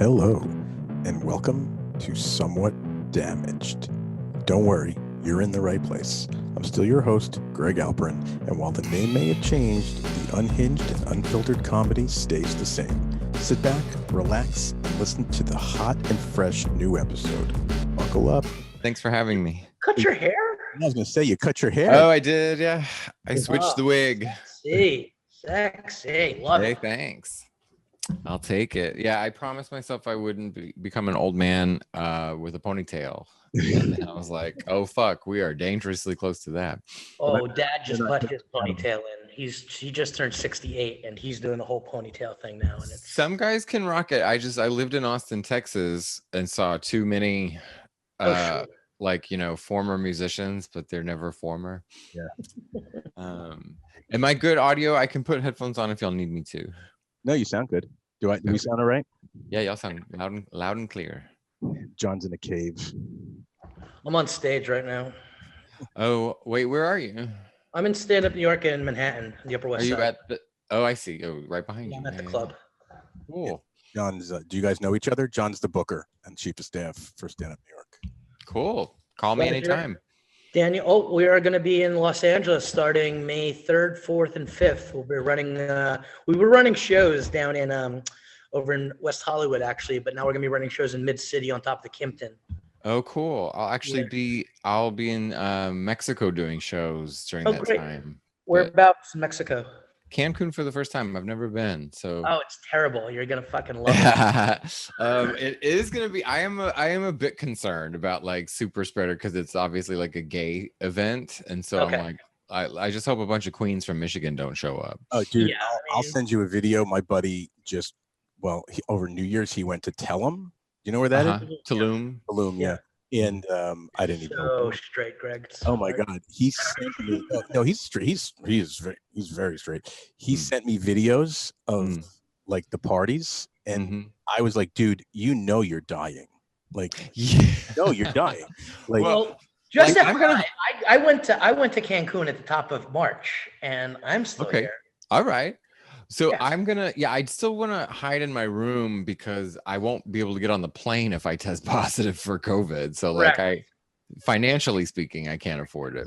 Hello, and welcome to Somewhat Damaged. Don't worry, you're in the right place. I'm still your host, Greg Alperin, and while the name may have changed, the unhinged and unfiltered comedy stays the same. Sit back, relax, and listen to the hot and fresh new episode. Buckle up. Thanks for having me. Cut your hair? I was going to say, you cut your hair. Oh, I did, yeah. I switched the wig. Sexy. Love Hey, it. thanks. I'll take it. Yeah, I promised myself I wouldn't become an old man with a ponytail. And then I was like, oh, fuck, we are dangerously close to that. Oh, Dad just let his ponytail in. He just turned 68, and he's doing the whole ponytail thing now. And it's Some guys can rock it. I lived in Austin, Texas, and saw too many sure. former musicians, but they're never former. Yeah. Am I good audio? I can put headphones on if y'all need me to. No, you sound good. Do we sound all right? Yeah, y'all sound loud and clear. John's in a cave. I'm on stage right now. Oh, wait, where are you? I'm in stand-up New York in Manhattan, the Upper West Are you Side. at the? Oh, I see. Oh, right behind Yeah, you. I'm at the club. Cool. John's. Do you guys know each other? John's the booker and chief of staff for Stand Up New York. Cool. Call me anytime. Daniel, we are going to be in Los Angeles starting May 3rd, 4th, and 5th. We'll be running. We were running shows down in over in West Hollywood actually, but now we're going to be running shows in Mid City on top of the Kimpton. Oh, cool. I'll be in Mexico doing shows during that great. time. Whereabouts in Mexico? Cancun for the first time. I've never been. So oh, it's terrible. You're gonna fucking love it. It is gonna be. I am a bit concerned about like super spreader because it's obviously like a gay event, and so Okay. I'm like, I just hope a bunch of queens from Michigan don't show up. Oh, dude, Yeah, I'll send you a video. My buddy over New Year's he went to Telum. You know where that is? Tulum. Tulum, yeah. And I didn't even know. So straight, Greg. Oh my God, he sent me. No, he's straight. He's very straight. He sent me videos of like the parties, and I was like, dude, you're dying. Like, no, you're dying. Like, well, just like, I went to Cancun at the top of March, and I'm still here. All right. So yeah. I'd still want to hide in my room because I won't be able to get on the plane if I test positive for COVID. So like financially speaking, I can't afford it.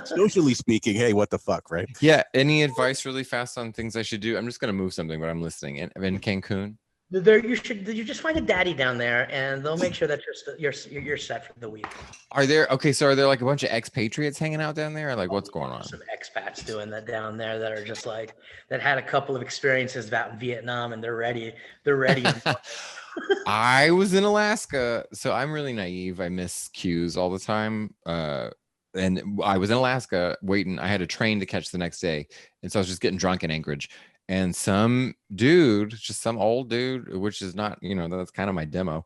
Socially speaking, hey, what the fuck, right? Yeah. Any advice really fast on things I should do? I'm just going to move something, but I'm listening. In Cancun? You just find a daddy down there, and they'll make sure that you're set for the week. Are there like a bunch of expatriates hanging out down there? Or like what's going on? Some expats doing that down there that are just like that had a couple of experiences out in Vietnam, and they're ready. I was in Alaska, so I'm really naive. I miss cues all the time. And I was in Alaska waiting. I had a train to catch the next day, and so I was just getting drunk in Anchorage. And some dude, just some old dude, which is not, that's kind of my demo,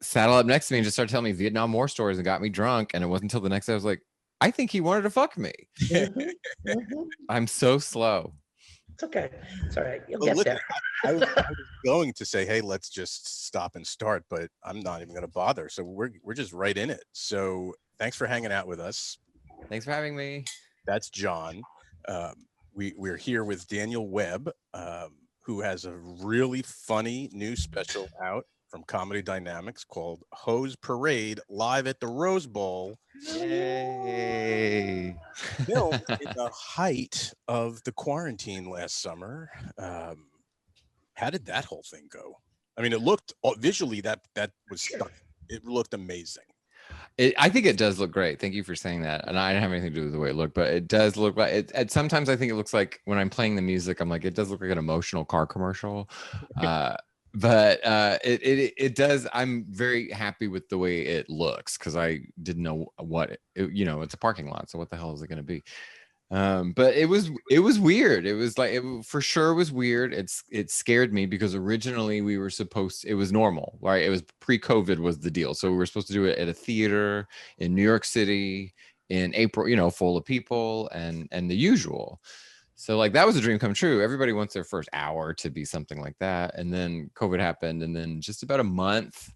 saddled up next to me and just started telling me Vietnam War stories and got me drunk. And it wasn't until the next day I was like, I think he wanted to fuck me. I'm so slow. It's okay. It's all right. You'll get there. I was going to say, hey, let's just stop and start, but I'm not even going to bother. So we're just right in it. So thanks for hanging out with us. Thanks for having me. That's John. We're here with Daniel Webb, who has a really funny new special out from Comedy Dynamics called Hose Parade live at the Rose Bowl. Yay! Filmed in the height of the quarantine last summer. How did that whole thing go? I mean, it looked visually that was stunning. It looked amazing. I think it does look great. Thank you for saying that. And I didn't have anything to do with the way it looked, but it does look like it. Sometimes I think it looks like when I'm playing the music, I'm like, it does look like an emotional car commercial. But it does. I'm very happy with the way it looks because I didn't know it's a parking lot. So what the hell is it going to be? But it was weird. It was like, it for sure was weird. It scared me because originally it was normal, right? It was pre-COVID was the deal. So we were supposed to do it at a theater in New York City in April, full of people and the usual. So like that was a dream come true. Everybody wants their first hour to be something like that. And then COVID happened. And then just about a month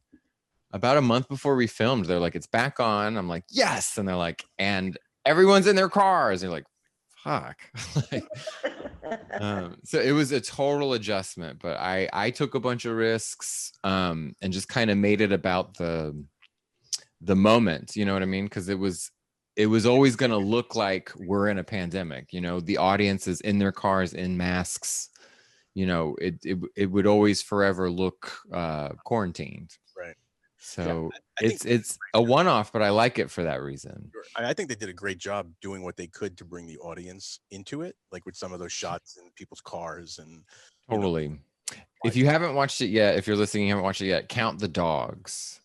before we filmed, they're like, it's back on. I'm like, yes. And they're like, and everyone's in their cars. And they're like, fuck. So it was a total adjustment, but I took a bunch of risks and just kind of made it about the moment, you know what I mean? Because it was always going to look like we're in a pandemic, you know, the audience is in their cars in masks, you know, it would always forever look quarantined. Right. So I think it's a one-off, but I like it for that reason. I think they did a great job doing what they could to bring the audience into it, like with some of those shots in people's cars and Totally. If you haven't watched it yet, if you're listening, you haven't watched it yet, count the dogs.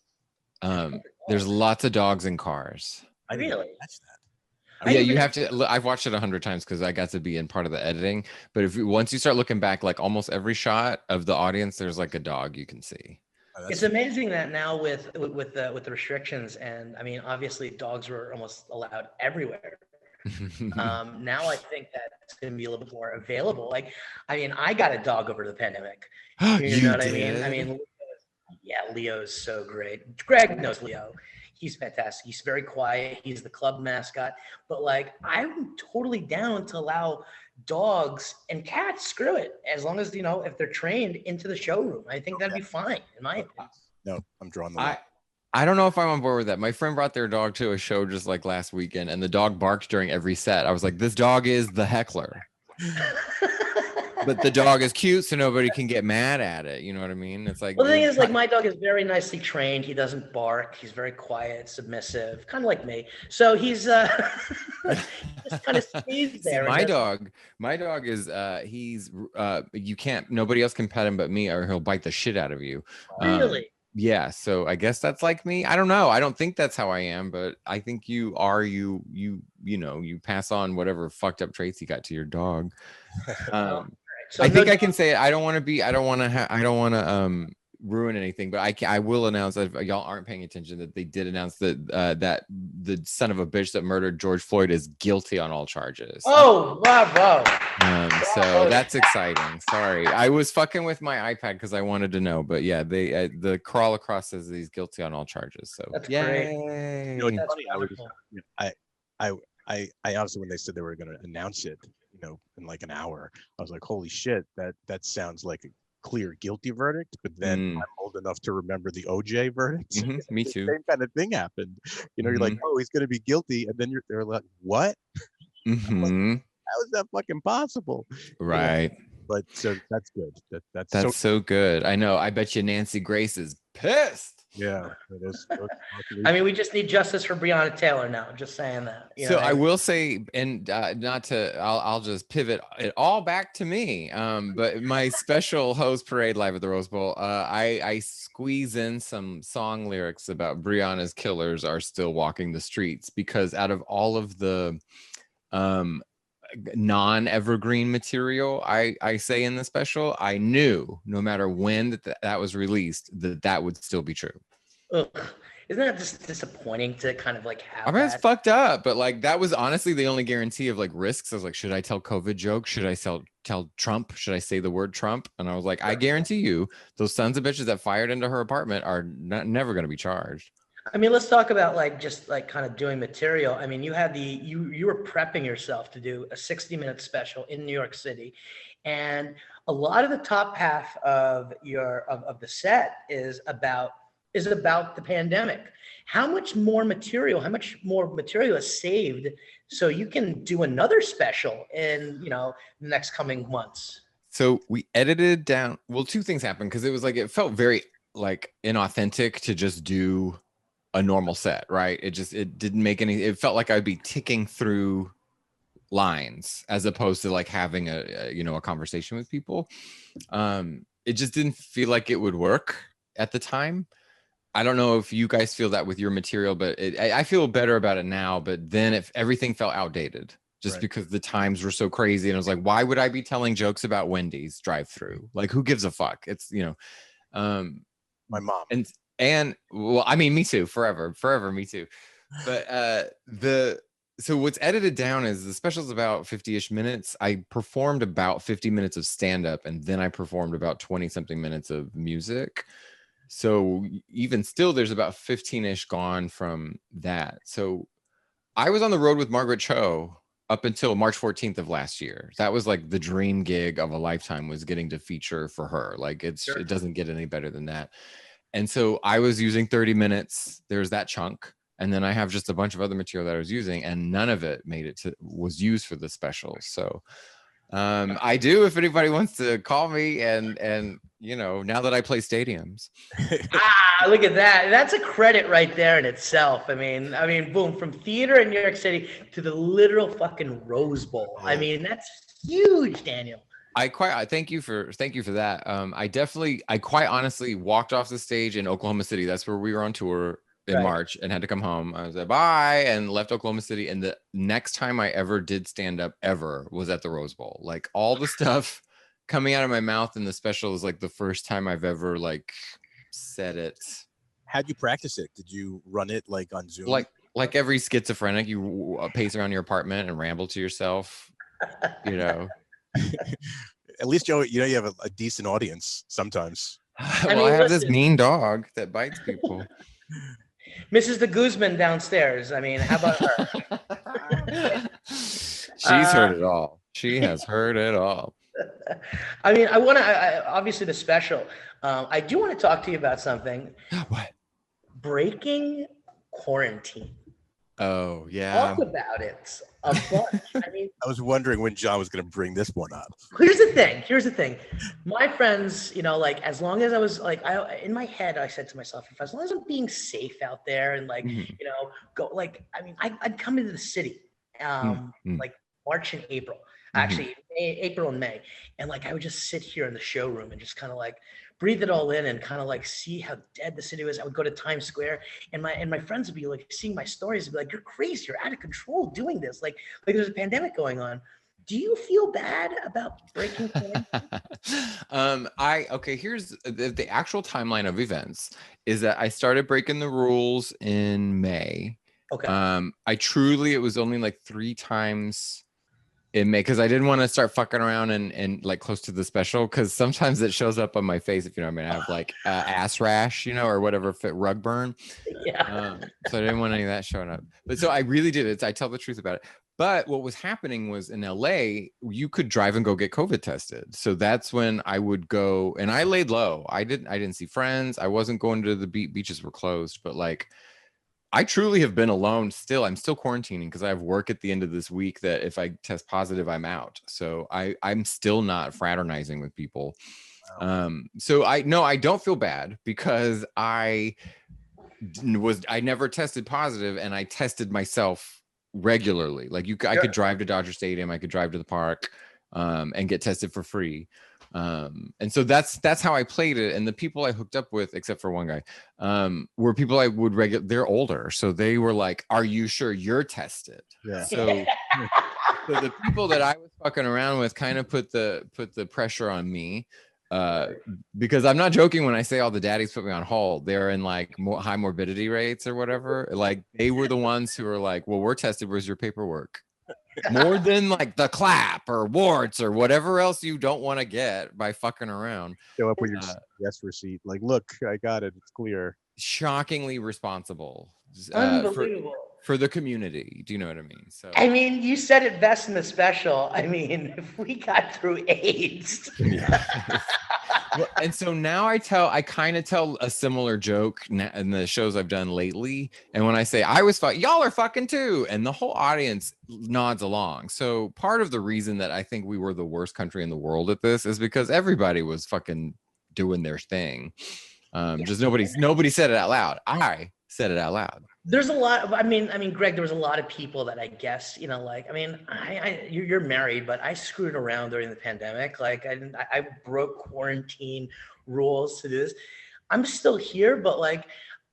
There's lots of dogs in cars. I didn't Really? catch that. Yeah, you have to. I've watched it 100 times because I got to be in part of the editing. But once you start looking back, like almost every shot of the audience, there's like a dog you can see. It's amazing that now with the restrictions, and I mean, obviously dogs were almost allowed everywhere. Now I think that's going to be a little bit more available. Like, I mean, I got a dog over the pandemic. You know what I mean? I mean, Leo's so great. Greg knows Leo. He's fantastic. He's very quiet. He's the club mascot. But like, I'm totally down to allow dogs and cats, screw it, as long as, you know, if they're trained, into the showroom. I think that'd be fine, in my opinion. No, I'm drawing the line. I don't know if I'm on board with that. My friend brought their dog to a show just like last weekend, and the dog barked during every set. I was like, this dog is the heckler. But the dog is cute, so nobody can get mad at it. You know what I mean? It's like, well, the thing is, like, my dog is very nicely trained. He doesn't bark. He's very quiet, submissive, kind of like me. So he's just kind of stays there. See, my dog is he's you can't, nobody else can pet him but me, or he'll bite the shit out of you. Really? Yeah, so I guess that's like me. I don't know. I don't think that's how I am, but I think you are. You know, you pass on whatever fucked up traits you got to your dog. So I think I can say it. I don't want to ruin anything, but I will announce that if y'all aren't paying attention, that they did announce that that the son of a bitch that murdered George Floyd is guilty on all charges. Oh, bravo. So that's exciting. Sorry, I was fucking with my iPad because I wanted to know, but yeah, they the crawl across says he's guilty on all charges. So that's great. You know, it's funny. I obviously, when they said they were going to announce it, you know, in like an hour, I was like, holy shit, that sounds like a clear guilty verdict. But then I'm old enough to remember the OJ verdict. Me too. Same kind of thing happened. You know, you're like, oh, he's going to be guilty, and then they're like, what? Like, how is that fucking possible? Right. You know? But so that's good. That's so good. I know. I bet you Nancy Grace is pissed. Yeah, it is. I mean, we just need justice for Breonna Taylor now. Just saying that. So I will say, and not to, I'll just pivot it all back to me. But my special host parade live at the Rose Bowl, I squeeze in some song lyrics about Breonna's killers are still walking the streets, because out of all of the non-evergreen material I say in the special, I knew no matter when that was released that would still be true. Ugh. Isn't that just disappointing to kind of like have? I mean, it's fucked up, but like that was honestly the only guarantee of like risks. I was like, should I tell COVID jokes? Should I tell Trump? Should I say the word Trump? And I was like, I guarantee you those sons of bitches that fired into her apartment are never going to be charged. I mean, let's talk about like just like kind of doing material. I mean, you had you were prepping yourself to do a 60-minute special in New York City, and a lot of the top half of the set is about the pandemic. How much more material is saved so you can do another special in, you know, the next coming months? So we edited down. Well, two things happened, because it was like, it felt very like inauthentic to just do a normal set, right? It didn't make any, it felt like I'd be ticking through lines as opposed to like having a conversation with people. It just didn't feel like it would work at the time. I don't know if you guys feel that with your material, but I feel better about it now. But then if everything felt outdated, just because the times were so crazy, and I was like, why would I be telling jokes about Wendy's drive-through? Like, who gives a fuck? It's, you know, my mom. And well, I mean, me too, forever, me too. But so what's edited down is the special's about 50-ish minutes. I performed about 50 minutes of stand-up, and then I performed about 20 something minutes of music. So even still, there's about 15-ish gone from that. So I was on the road with Margaret Cho up until March 14th of last year. That was like the dream gig of a lifetime, was getting to feature for her. Like it doesn't get any better than that. And so I was using 30 minutes. There's that chunk. And then I have just a bunch of other material that I was using, and none of it was used for the special. So I do, if anybody wants to call me, and you know, now that I play stadiums. Look at that. That's a credit right there in itself. I mean, boom, from theater in New York City to the literal fucking Rose Bowl. I mean, that's huge, Daniel. I thank you for that. I quite honestly walked off the stage in Oklahoma City. That's where we were on tour in March, and had to come home. I was like, bye, and left Oklahoma City. And the next time I ever did stand up ever was at the Rose Bowl. Like all the stuff coming out of my mouth in the special was like the first time I've ever like said it. How'd you practice it? Did you run it like on Zoom? Like every schizophrenic, you pace around your apartment and ramble to yourself, you know. At least you have a decent audience sometimes. Well, I have this mean dog that bites people. Mrs. de Guzman downstairs. I mean, how about her? She's heard it all. She has heard it all. I mean, obviously the special. I do want to talk to you about something. What? Breaking quarantine. Oh, yeah. Talk about it a bunch. I mean, I was wondering when John was going to bring this one up. Here's the thing. My friends, you know, like as long as I was like, in my head, I said to myself, as long as I'm being safe out there and like, you know, go like, I mean, I'd come into the city, like March and April, actually April and May. And like, I would just sit here in the showroom and just kind of like breathe it all in and kind of like see how dead the city was. I would go to Times Square, and my friends would be like seeing my stories and be like, "You're crazy! You're out of control doing this! Like there's a pandemic going on." Do you feel bad about breaking quarantine? Here's the actual timeline of events is that I started breaking the rules in May. Okay. It was only like 3 times in May, because I didn't want to start fucking around and like close to the special, because sometimes it shows up on my face, if you know what I mean. I have like ass rash, you know, or whatever, rug burn. Yeah. So I didn't want any of that showing up. But so I really did it. I tell the truth about it. But what was happening was in LA, you could drive and go get COVID tested. So that's when I would go, and I laid low. I didn't see friends. I wasn't going to the beaches were closed, but like, I truly have been alone still. I'm still quarantining because I have work at the end of this week that if I test positive, I'm out. So I'm still not fraternizing with people. Wow. So I don't feel bad, because I never tested positive, and I tested myself regularly. Like I could drive to Dodger Stadium, I could drive to the park, and get tested for free. And so that's how I played it. And the people I hooked up with, except for one guy, were people I would they're older. So they were like, "Are you sure you're tested?" Yeah. So the people that I was fucking around with kind of put the pressure on me, because I'm not joking when I say all the daddies put me on hold. They're in like high morbidity rates or whatever. Like they were the ones who were like, "Well, we're tested. Where's your paperwork?" More than like the clap or warts or whatever else you don't want to get by fucking around. Show up with your yes receipt. Like, look, I got it. It's clear. Shockingly responsible. Unbelievable. For the community. Do you know what I mean? So I mean, you said it best in the special. I mean, if we got through AIDS. Yeah. Well, and so now I kind of tell a similar joke in the shows I've done lately. And when I say I was fucking, y'all are fucking too, and the whole audience nods along. So part of the reason that I think we were the worst country in the world at this is because everybody was fucking doing their thing. Just nobody said it out loud. I said it out loud. There's a lot of, I mean, Greg, there was a lot of people that I guess, you know, like, I mean, you're married, but I screwed around during the pandemic. Like I broke quarantine rules to do this. I'm still here, but like,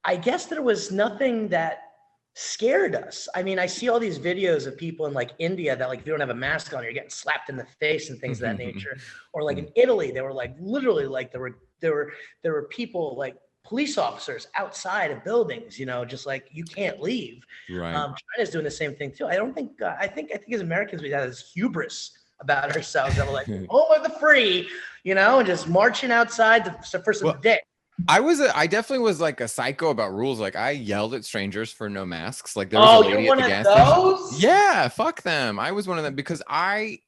I guess there was nothing that scared us. I mean, I see all these videos of people in like India that like, if you don't have a mask on, you're getting slapped in the face and things of that nature. Or like in Italy, they were like, literally like there were people like, police officers outside of buildings, you know, just like you can't leave. Right. China's doing the same thing too. I think as Americans we have this hubris about ourselves that we're like, oh, we're the free, you know, and just marching outside for some dick. I definitely was like a psycho about rules. Like I yelled at strangers for no masks. Like there was a Oh, lady you're at one the of gas station. those? Yeah, fuck them. I was one of them because a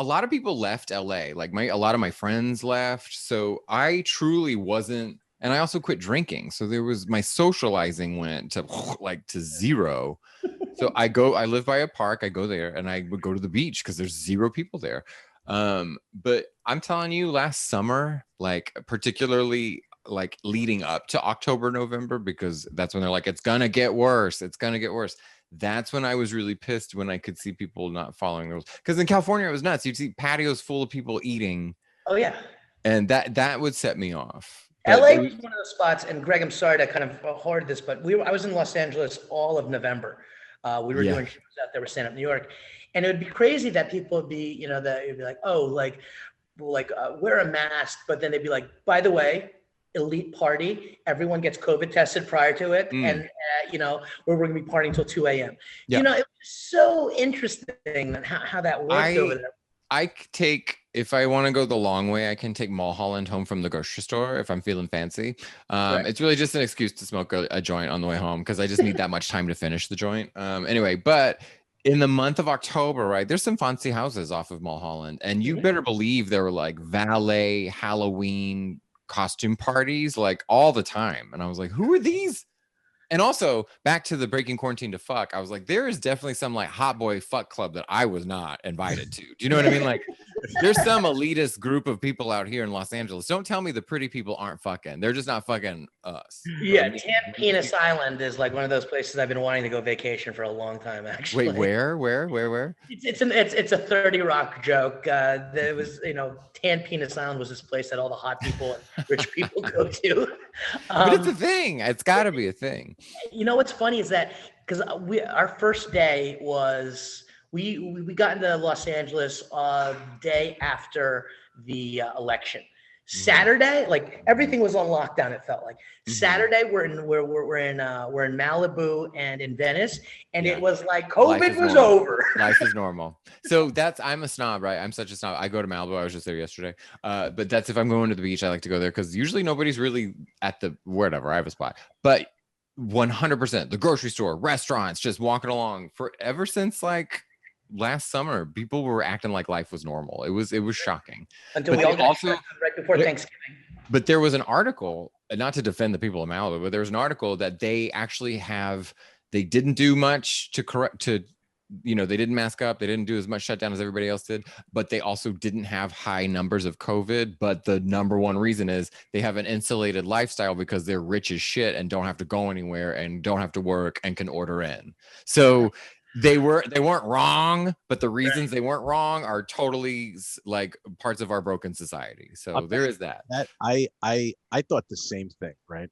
lot of people left LA. Like a lot of my friends left. So I truly wasn't, and I also quit drinking. So there was my socializing went to like to zero. So I live by a park. I go there and I would go to the beach because there's zero people there. But I'm telling you, last summer, like particularly like leading up to October, November, because that's when they're like, it's gonna get worse. It's gonna get worse. That's when I was really pissed when I could see people not following the rules. Because in California, it was nuts. You'd see patios full of people eating, Oh yeah. and that would set me off. But LA it was was, one of those spots, and Greg, I'm sorry to kind of hoard this, but I was in Los Angeles all of November. We were yeah, doing shows out there with Stand Up New York, and it would be crazy that people would be, that it'd be like, oh, wear a mask, but then they'd be like, by the way, elite party, everyone gets COVID tested prior to it, and we're going to be partying until 2 a.m. yeah. It was so interesting how that worked over there. I take if I want to go the long way, I can take Mulholland home from the grocery store if I'm feeling fancy. Right. It's really just an excuse to smoke a joint on the way home because I just need that much time to finish the joint. Anyway, but in the month of October, right, there's some fancy houses off of Mulholland, and you better believe there were like valet Halloween costume parties like all the time. And I was like, who are these? And also back to the breaking quarantine to fuck, I was like, there is definitely some like hot boy fuck club that I was not invited to. Do you know what I mean? Like there's some elitist group of people out here in Los Angeles. Don't tell me the pretty people aren't fucking. They're just not fucking us. Yeah, Tan Penis Island is like one of those places I've been wanting to go vacation for a long time, actually. Wait, where? It's a 30 Rock joke. There was, Tan Penis Island was this place that all the hot people and rich people go to. But it's a thing. It's got to be a thing. What's funny is that because our first day was we got into Los Angeles day after the election. Saturday, like everything was on lockdown. It felt like Saturday we're in Malibu and in Venice, and it was like COVID was over. Life is normal. So I'm a snob, right? I'm such a snob. I go to Malibu. I was just there yesterday. But that's if I'm going to the beach, I like to go there because usually nobody's really at the whatever. I have a spot, but 100% the grocery store, restaurants, just walking along ever since like last summer, people were acting like life was normal. It was shocking. Until we all got also right before Thanksgiving. But there was an article, not to defend the people of Malibu, but there was an article that they actually they didn't do much they didn't mask up. They didn't do as much shutdown as everybody else did, but they also didn't have high numbers of COVID. But the number one reason is they have an insulated lifestyle because they're rich as shit and don't have to go anywhere and don't have to work and can order in. So they weren't wrong, but the reasons they weren't wrong are totally like parts of our broken society. So there is that. I thought the same thing, right?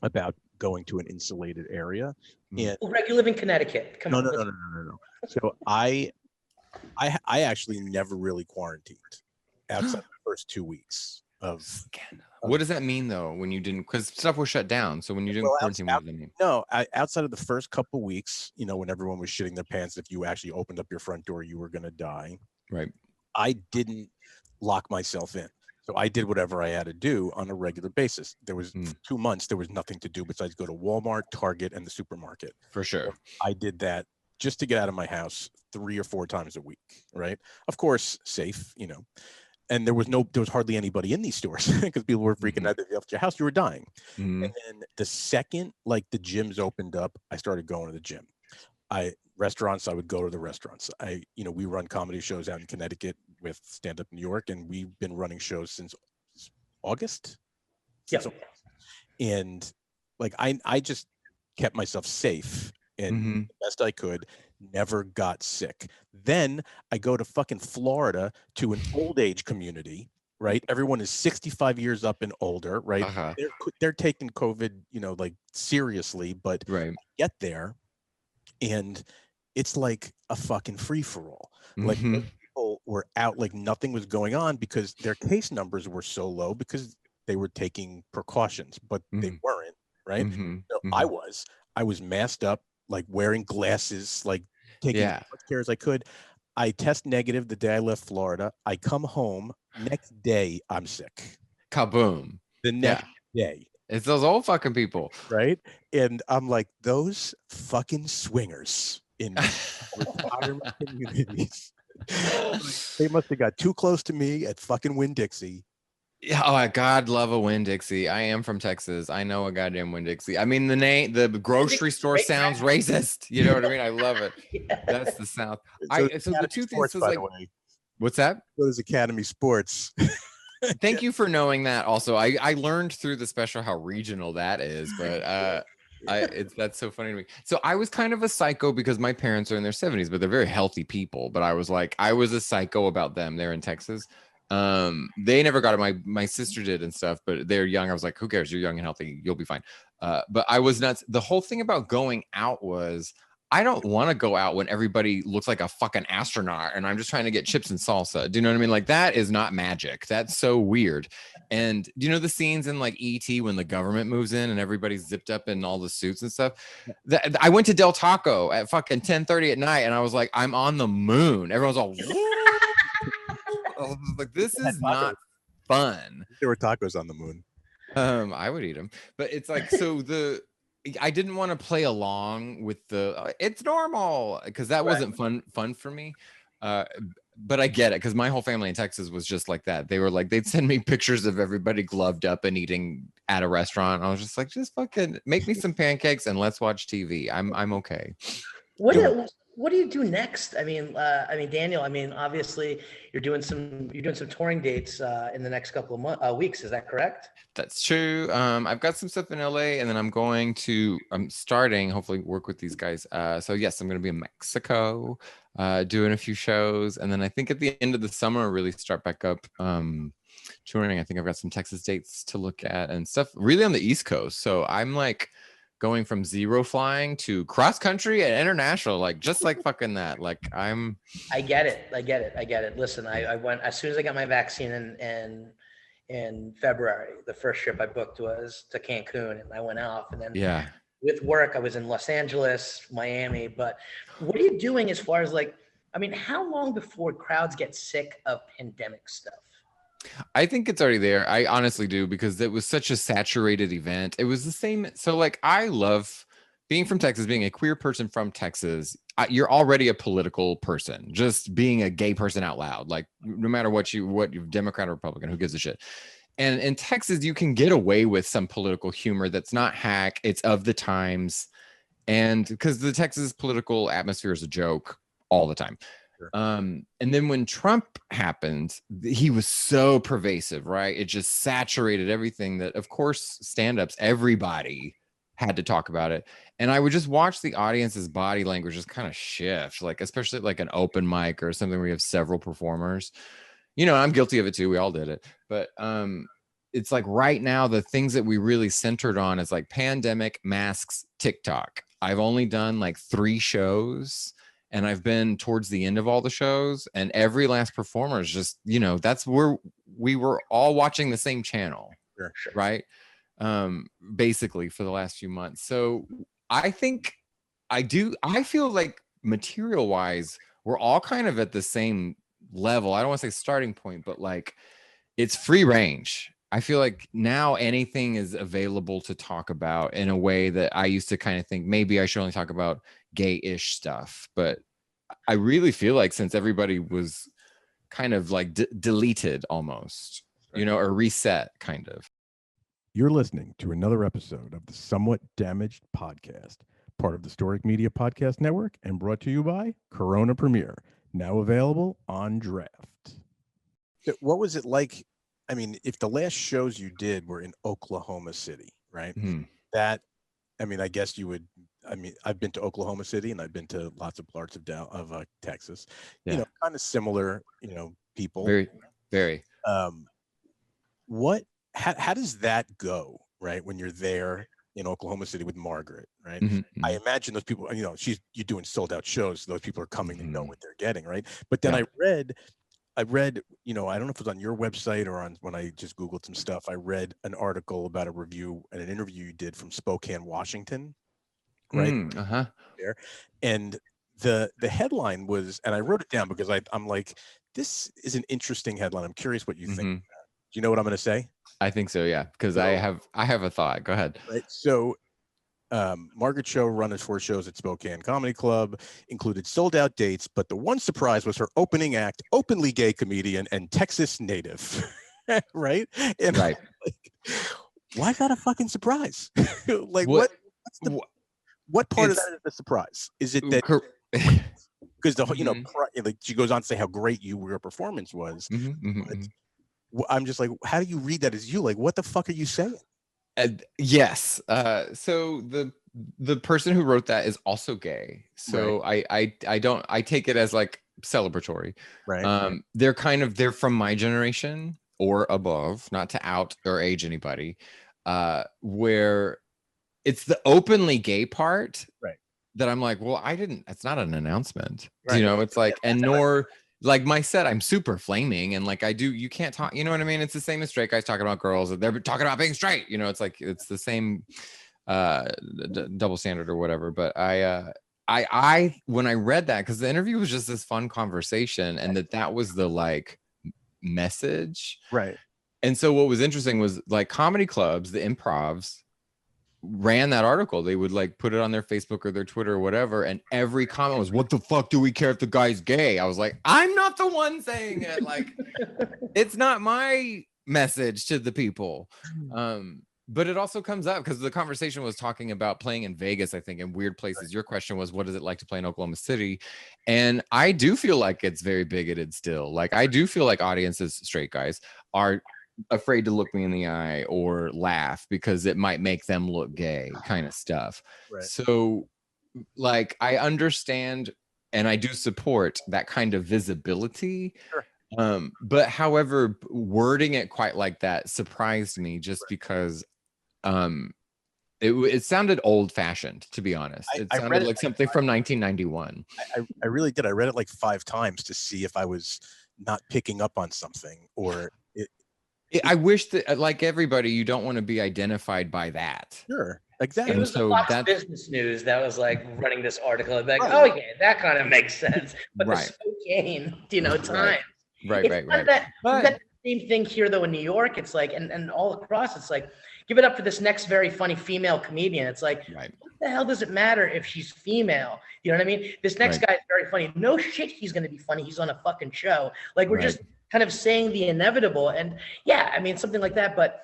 About going to an insulated area. And Greg, you live in Connecticut. Come on. No. So I actually never really quarantined outside the first 2 weeks of. What does that mean though? When you didn't, because stuff was shut down. So when you didn't quarantine, what does that mean? No, outside of the first couple weeks, when everyone was shitting their pants, if you actually opened up your front door, you were going to die. Right. I didn't lock myself in. So I did whatever I had to do on a regular basis. There was 2 months, there was nothing to do besides go to Walmart, Target, and the supermarket. For sure. So I did that just to get out of my house 3 or 4 times a week, right? Of course, safe, and there was hardly anybody in these stores because people were freaking out that if you left your house, you were dying. And then the second like the gyms opened up, I started going to the gym. I would go to the restaurants. We run comedy shows out in Connecticut with Stand Up New York, and we've been running shows since August. Yep. And like I just kept myself safe and the best I could, never got sick. Then I go to fucking Florida to an old age community, right? Everyone is 65 years up and older, right? They're taking COVID, like seriously, but I get there and it's like a fucking free for all. Like people were out like nothing was going on because their case numbers were so low because they were taking precautions, but they weren't, right? So I was masked up, like wearing glasses, like taking as much care as I could. I test negative the day I left Florida. I come home, next day I'm sick. Kaboom. The next day. It's those old fucking people. right? And I'm like, those fucking swingers in retirement communities. They must have got too close to me at fucking Winn-Dixie. Yeah, oh, God, love a Winn-Dixie. I am from Texas. I know a goddamn Winn-Dixie. I mean, the grocery store sounds racist. You know what I mean? I love it. That's the South. So the two things was like, what's that? So there's Academy Sports. Thank you for knowing that. Also, I learned through the special how regional that is, but that's so funny to me. So I was kind of a psycho because my parents are in their 70s, but they're very healthy people. But I was a psycho about them. They're in Texas. They never got it. My sister did and stuff, but they're young. I was like, who cares? You're young and healthy. You'll be fine. But I was nuts. The whole thing about going out was I don't want to go out when everybody looks like a fucking astronaut and I'm just trying to get chips and salsa. Do you know what I mean? Like, that is not magic. That's so weird. And do you know the scenes in like E.T. when the government moves in and everybody's zipped up in all the suits and stuff? I went to Del Taco at fucking 10:30 at night and I was like, I'm on the moon. Everyone's all I was like, this is not fun. There were tacos on the moon. I would eat them, but it's like, so I didn't want to play along with it's normal because that wasn't fun for me. But I get it because my whole family in Texas was just like that. They were like, they'd send me pictures of everybody gloved up and eating at a restaurant. I was just like, just fucking make me some pancakes and let's watch TV. I'm okay. What do you do next? I mean, Daniel. I mean, obviously, you're doing some touring dates in the next couple of weeks. Is that correct? That's true. I've got some stuff in LA, and then I'm starting, hopefully, work with these guys. So yes, I'm going to be in Mexico, doing a few shows, and then I think at the end of the summer, really start back up touring. I think I've got some Texas dates to look at and stuff, really on the East Coast. So I'm like going from zero flying to cross country and international, like just like fucking that. Like I get it. Listen, I went as soon as I got my vaccine in February. The first trip I booked was to Cancun and I went off, and then with work, I was in Los Angeles, Miami. But what are you doing as far as like, I mean, how long before crowds get sick of pandemic stuff? I think it's already there. I honestly do, because it was such a saturated event. It was the same. So like, I love being from Texas, being a queer person from Texas. You're already a political person, just being a gay person out loud. Like, no matter what you're Democrat or Republican, who gives a shit? And in Texas, you can get away with some political humor that's not hack. It's of the times. And because the Texas political atmosphere is a joke all the time. And then when Trump happened, he was so pervasive, right? It just saturated everything that, of course, stand-ups, everybody had to talk about it. And I would just watch the audience's body language just kind of shift, like especially like an open mic or something where you have several performers. You know, I'm guilty of it too. We all did it. But it's like right now, the things that we really centered on is like pandemic, masks, TikTok. I've only done like 3 shows. And I've been towards the end of all the shows, and every last performer is just, you know, that's where we were all watching the same channel, right? Basically for the last few months. So I think I feel like material wise, we're all kind of at the same level. I don't want to say starting point, but like it's free range. I feel like now anything is available to talk about in a way that I used to kind of think maybe I should only talk about gay-ish stuff. But I really feel like since everybody was kind of like deleted almost, you know, or reset kind of. You're listening to another episode of the Somewhat Damaged podcast, part of the Storic Media Podcast Network and brought to you by Corona Premier, now available on Draft. What was it like? I mean, if the last shows you did were in Oklahoma City, right? Mm-hmm. I mean, I guess you would. I mean, I've been to Oklahoma City and I've been to lots of parts of Texas. Yeah. You know, kind of similar. You know, people. Very, very. How does that go, right? When you're there in Oklahoma City with Margaret, right? Mm-hmm. I imagine those people. You know, you're doing sold out shows. So those people are coming to know what they're getting, right? But then I read, you know, I don't know if it was on your website or on when I just Googled some stuff. I read an article about a review and an interview you did from Spokane, Washington, right? There, and the headline was, and I wrote it down because I'm like, this is an interesting headline. I'm curious what you think. you know what I'm going to say? I think so, yeah, because I have a thought. Go ahead. Right. So Margaret Cho run 4 shows at Spokane Comedy Club, included sold out dates, but the one surprise was her opening act, openly gay comedian and Texas native. Right? And Right. why is that a fucking surprise? Like What what part of it's- that is the surprise? Is it that because the you know like she goes on to say how great your performance was. I'm just like, how do you read that as you? Like, what the fuck are you saying? Yes. So the person who wrote that is also gay. So I take it as like celebratory. Right. They're from my generation or above, not to out or age anybody, where it's the openly gay part that I'm like, well, it's not an announcement. You know, it's like, and nor like my set, I'm super flaming and like you can't talk, you know what I mean? It's the same as straight guys talking about girls, and they're talking about being straight, you know, it's like, it's the same double standard or whatever. But I when I read that, because the interview was just this fun conversation, and that was the like message. Right. And so what was interesting was like comedy clubs, the improvs, ran that article. They would like put it on their Facebook or their Twitter or whatever, and every comment was, what the fuck do we care if the guy's gay? I was like, I'm not the one saying it. Like, it's not my message to the people. But it also comes up because the conversation was talking about playing in Vegas, I think, in weird places. Your question was, what is it like to play in Oklahoma City? And I do feel like it's very bigoted still. Like, I do feel like audiences, straight guys, are afraid to look me in the eye or laugh because it might make them look gay, kind of stuff. So like, I understand and I do support that kind of visibility. But however, wording it quite like that surprised me, just because it sounded old-fashioned, to be honest. It sounded like something from 1991. I really did. I read it like 5 times to see if I was not picking up on something, or I wish that, like everybody, you don't want to be identified by that. Sure, exactly. It was the Fox Business News that was like running this article. Like, oh yeah, that kind of makes sense. But the Spokane, times. Right. We've got the same thing here though in New York. It's like, and all across, it's like, give it up for this next very funny female comedian. It's like, what the hell does it matter if she's female? You know what I mean? This next guy is very funny. No shit, he's gonna be funny. He's on a fucking show. Like, we're just kind of saying the inevitable. And yeah, I mean, something like that. But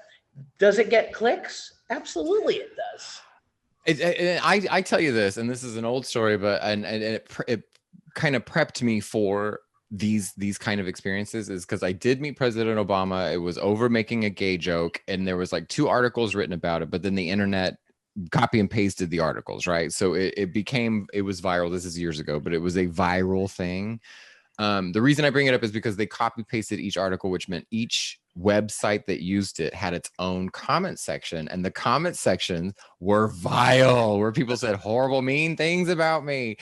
does it get clicks? Absolutely, it does. I tell you this, and this is an old story, but it kind of prepped me for these kind of experiences, is because I did meet President Obama. It was over making a gay joke, and there was like 2 articles written about it, but then the internet copy and pasted the articles, right? So it was viral. This is years ago, but it was a viral thing. The reason I bring it up is because they copy pasted each article, which meant each website that used it had its own comment section, and the comment sections were vile, where people said horrible, mean things about me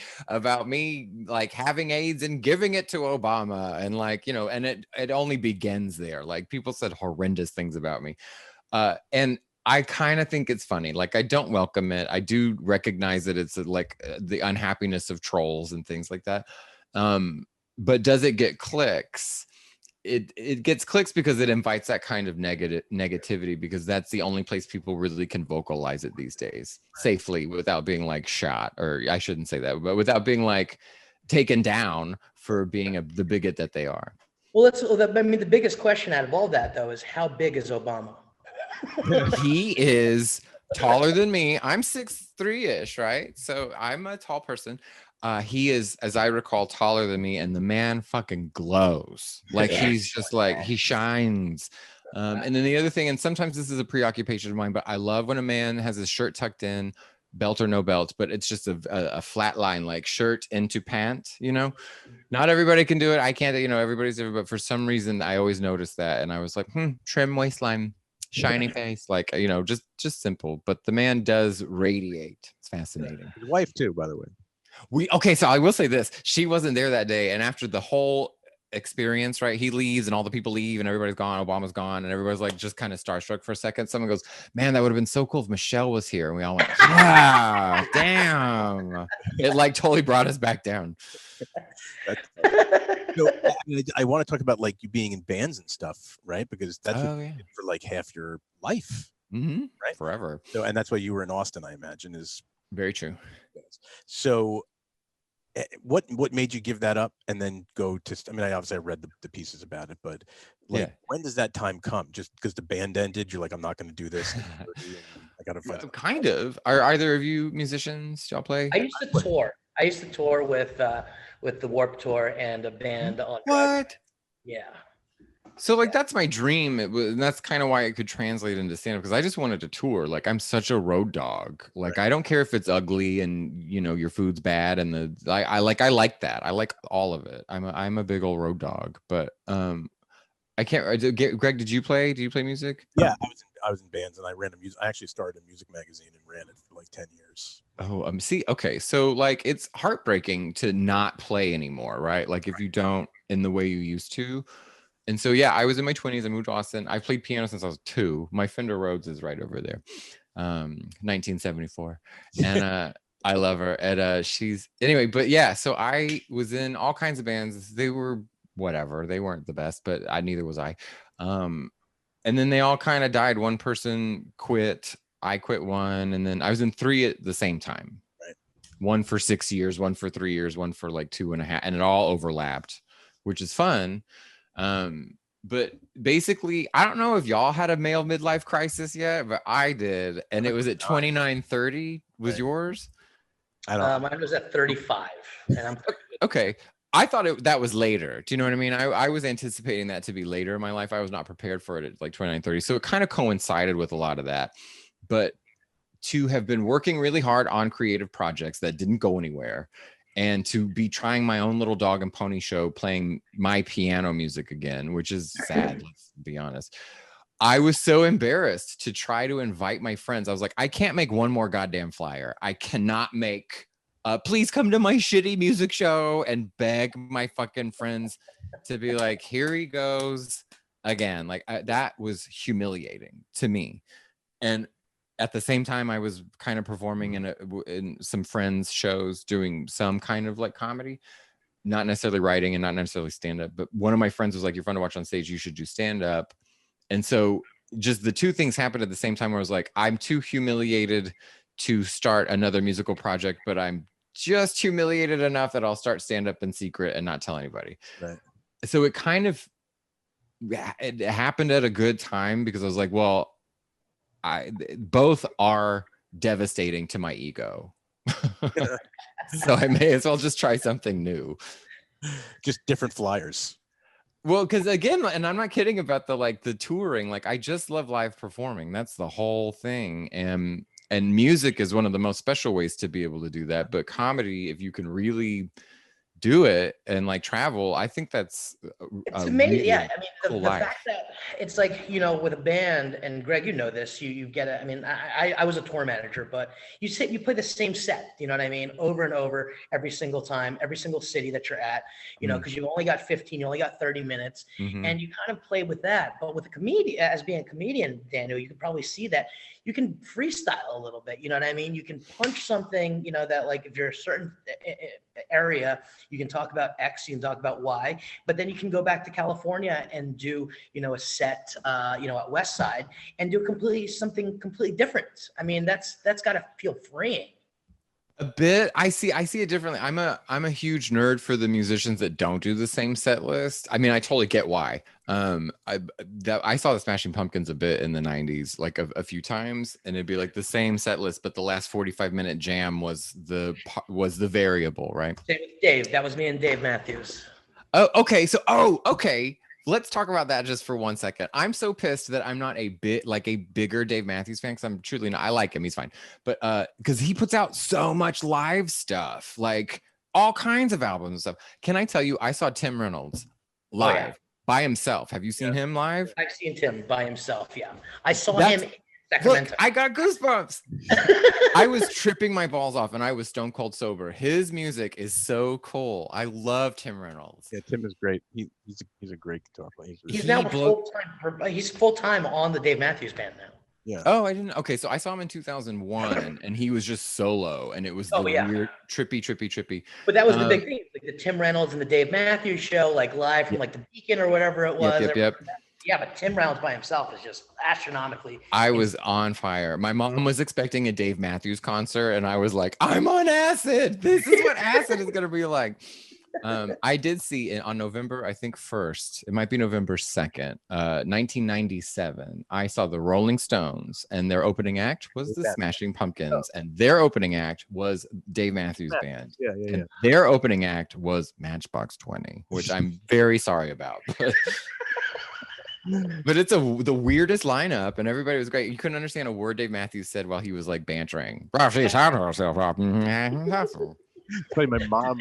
like having AIDS and giving it to Obama, and like, and it only begins there. Like, people said horrendous things about me, and I kind of think it's funny. Like, I don't welcome it. I do recognize that it's like the unhappiness of trolls and things like that. But does it get clicks? It gets clicks because it invites that kind of negativity, because that's the only place people really can vocalize it these days safely, without being like shot, or I shouldn't say that, but without being like taken down for being the bigot that they are. Well, the biggest question out of all that though is, how big is Obama? He is taller than me. I'm 6'3" right? So I'm a tall person. He is, as I recall, taller than me, and the man fucking glows. Like, he's just like, he shines. And then the other thing, and sometimes this is a preoccupation of mine, but I love when a man has his shirt tucked in, belt or no belt, but it's just a flat line, like shirt into pant, Not everybody can do it. I can't, everybody's different, but for some reason I always notice that. And I was like, trim waistline, shiny face, like, just simple. But the man does radiate. It's fascinating. His wife too, by the way. So I will say this, she wasn't there that day, and after the whole experience, right? He leaves and all the people leave and everybody's gone, Obama's gone, and everybody's like just kind of starstruck for a second. Someone goes, man, that would have been so cool if Michelle was here. And we all went, yeah, damn. It like totally brought us back down. No, I mean, I want to talk about like you being in bands and stuff, right? Because that's what you did for like half your life, right? Forever. So, and that's why you were in Austin, I imagine, is very true. So, what made you give that up and then go to? I mean, I obviously read the pieces about it, but like, when does that time come? Just because the band ended, you're like, I'm not going to do this. I got to find. Kind of. Are either of you musicians? Y'all play? I used to tour. I used to tour with the Warped Tour and a band on. What? Yeah. So like that's my dream. And that's kind of why it could translate into stand-up, because I just wanted to tour. Like I'm such a road dog. Like I don't care if it's ugly and your food's bad and I like that. I like all of it. I'm a big old road dog. But I can't. Greg, did you play? Do you play music? Yeah, I was in bands and I ran I actually started a music magazine and ran it for like 10 years. Oh, see, okay. So like it's heartbreaking to not play anymore, right? Like if you don't in the way you used to. And so, yeah, I was in my 20s. I moved to Austin. I played piano since I was 2. My Fender Rhodes is right over there, 1974. And I love her. And she's anyway. But yeah, so I was in all kinds of bands. They were whatever. They weren't the best, but neither was I. And then they all kind of died. One person quit. I quit one. And then I was in 3 at the same time. Right. One for 6 years, one for 3 years, one for like 2.5. And it all overlapped, which is fun. But basically, I don't know if y'all had a male midlife crisis yet, but I did, and it was at 29, 30. Was yours? I don't. Mine was at 35, and I'm okay. I thought that was later. Do you know what I mean? I was anticipating that to be later in my life. I was not prepared for it at like 29, 30. So it kind of coincided with a lot of that. But to have been working really hard on creative projects that didn't go anywhere, and to be trying my own little dog and pony show, playing my piano music again, which is sad, let's be honest. I was so embarrassed to try to invite my friends. I was like, I can't make one more goddamn flyer. I cannot make, please come to my shitty music show, and beg my fucking friends to be like, here he goes again. Like that was humiliating to me. And at the same time, I was kind of performing in some friends' shows, doing some kind of like comedy, not necessarily writing and not necessarily stand-up. But one of my friends was like, "You're fun to watch on stage. You should do stand-up." And so just the two things happened at the same time where I was like, I'm too humiliated to start another musical project, but I'm just humiliated enough that I'll start stand-up in secret and not tell anybody. Right. So it happened at a good time, because I was like, well, both are devastating to my ego. So I may as well just try something new. Just different flyers. Well, because again, and I'm not kidding about the touring. Like I just love live performing. That's the whole thing. And music is one of the most special ways to be able to do that. But comedy, if you can really do it and like travel, I think that's it's amazing. Really I mean cool the fact that it's like, with a band, and Greg, this, you get it. I mean, I was a tour manager, but you play the same set, you know what I mean, over and over every single time, every single city that you're at, because you only got 15, you only got 30 minutes, and you kind of play with that. But with a comedian, as being a comedian, Daniel, you can probably see that you can freestyle a little bit, you know what I mean? You can punch something, that like if you're a certain area, you can talk about X, you can talk about Y, but then you can go back to California and do, a set, at West Side, and do something completely different. I mean, that's got to feel freeing. A bit. I see it differently. I'm a huge nerd for the musicians that don't do the same set list. I mean, I totally get why. I saw the Smashing Pumpkins a bit in the 90s, like a few times, and it'd be like the same set list, but the last 45-minute jam was the variable, right? Same with Dave. That was me and Dave Matthews. Oh, okay. So, okay. Let's talk about that just for 1 second. I'm so pissed that I'm not a bigger Dave Matthews fan, because I'm truly not. I like him. He's fine. But because he puts out so much live stuff, like all kinds of albums and stuff. Can I tell you, I saw Tim Reynolds live by himself. Have you seen him live? I've seen Tim by himself, yeah. I saw him Sacramento. I got goosebumps. I was tripping my balls off, and I was stone cold sober. His music is so cool. I love Tim Reynolds. Yeah, Tim is great. He's a great guitar player. He's now full-time. He's full-time on the Dave Matthews Band now. Yeah. Oh, I didn't. Okay, so I saw him in 2001, and he was just solo, and it was the weird, trippy. But that was the big thing, like the Tim Reynolds and the Dave Matthews Show, like live from like the Beacon or whatever it was. Yep. Yeah, but Tim Reynolds by himself is just astronomically. I was on fire. My mom was expecting a Dave Matthews concert, and I was like, I'm on acid. This is what acid is going to be like. I did see on November, I think 1st, it might be November 2nd, 1997. I saw the Rolling Stones, and their opening act was the Smashing Pumpkins, and their opening act was Dave Matthews Band. Yeah. Their opening act was Matchbox 20, which I'm very sorry about. But it's the weirdest lineup, and everybody was great. You couldn't understand a word Dave Matthews said while he was like bantering. Funny, my mom,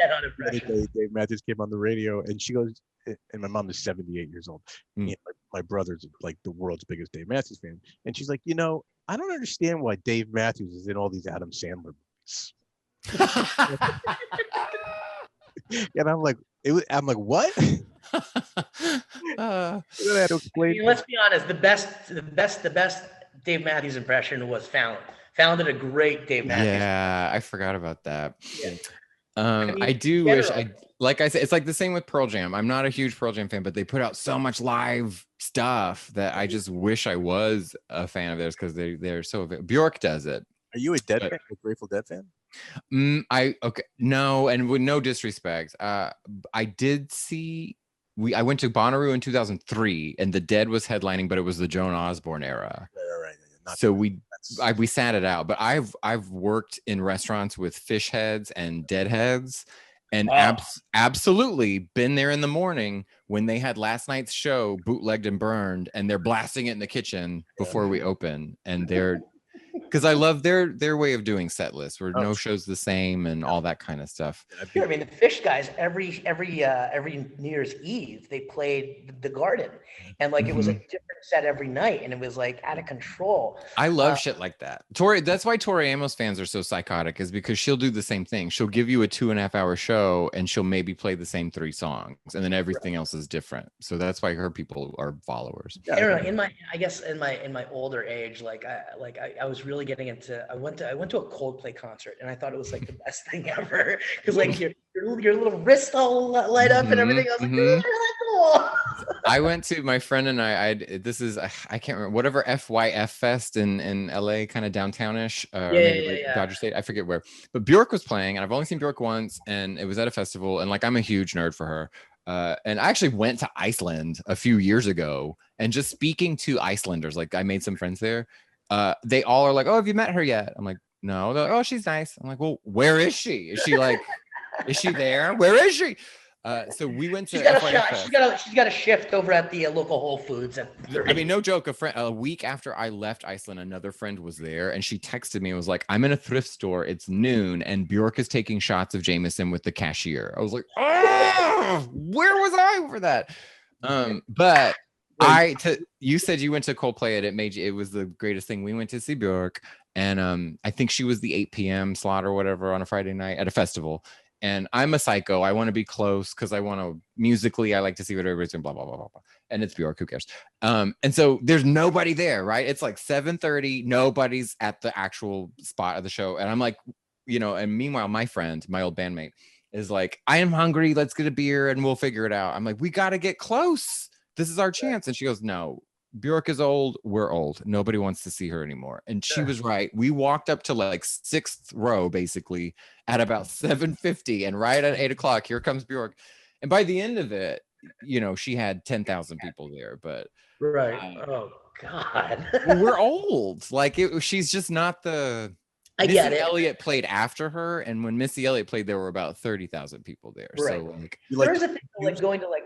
Dave Matthews came on the radio, and she goes, and my mom is 78 years old. And my brother's like the world's biggest Dave Matthews fan, and she's like, I don't understand why Dave Matthews is in all these Adam Sandler movies. And I'm like, what? I had to explain. I mean, let's be honest. The best Dave Matthews impression was Fallon. Fallon did a great Dave Matthews. Yeah, I forgot about that. Yeah. I do wish like I said, it's like the same with Pearl Jam. I'm not a huge Pearl Jam fan, but they put out so much live stuff that I just wish I was a fan of theirs because they're so. Bjrk does it. Are you a fan? A Grateful Dead fan? No, and with no disrespect, I did see. I went to Bonnaroo in 2003, and the Dead was headlining, but it was the Joan Osborne era. Right. So we sat it out. But I've worked in restaurants with fish heads and dead heads, and absolutely been there in the morning when they had last night's show bootlegged and burned, and they're blasting it in the kitchen before we open, and they're. Because I love their way of doing set lists where no show's the same and all that kind of stuff. I mean, the Fish guys every New Year's Eve they played the Garden, and like it was a different set every night, and it was like out of control. I love shit like that. That's why Tori Amos fans are so psychotic, is because she'll do the same thing. She'll give you a 2.5 hour show, and she'll maybe play the same 3 songs, and then everything else is different. So that's why her people are followers. I don't know. In my older age, I was really getting into. I went to a Coldplay concert, and I thought it was like the best thing ever because like your little wrist all light up and everything. I was like, this is really cool. I went to my friend and I can't remember, whatever FYF Fest in LA, kind of downtownish, Dodger State, I forget where, but Bjrk was playing, and I've only seen Bjrk once, and it was at a festival, and like I'm a huge nerd for her. And I actually went to Iceland a few years ago, and just speaking to Icelanders, like I made some friends there. They all are like, "Oh, have you met her yet?" I'm like, "No." They're like, "Oh, she's nice." I'm like, "Well, where is she? Is she like, is she there? Where is she?" So we went to. She's got a shift over at the local Whole Foods at 30. I mean, no joke. A week after I left Iceland, another friend was there, and she texted me and was like, "I'm in a thrift store. It's noon, and Bjrk is taking shots of Jameson with the cashier." I was like, "Oh, where was I for that?" But you said you went to Coldplay, and it was the greatest thing. We went to see Bjrk, and I think she was the 8 p.m. slot or whatever on a Friday night at a festival. And I'm a psycho. I want to be close because I want to musically. I like to see what everybody's doing. Blah blah blah blah blah. And it's Bjrk. Who cares? And so there's nobody there, right? It's like 7:30. Nobody's at the actual spot of the show. And I'm like, And meanwhile, my friend, my old bandmate, is like, "I am hungry. Let's get a beer and we'll figure it out." I'm like, "We got to get close. This is our chance." And she goes, "No. Bjrk is old. We're old. Nobody wants to see her anymore." And she was right. We walked up to like 6th row, basically, at about 7:50, and right at 8 o'clock, here comes Bjrk. And by the end of it, she had 10,000 people there. But right. Oh God. We're old. Like she's just not the. I Missy get it. Elliott played after her, and when Missy Elliott played, there were about 30,000 people there. Right. So there's a thing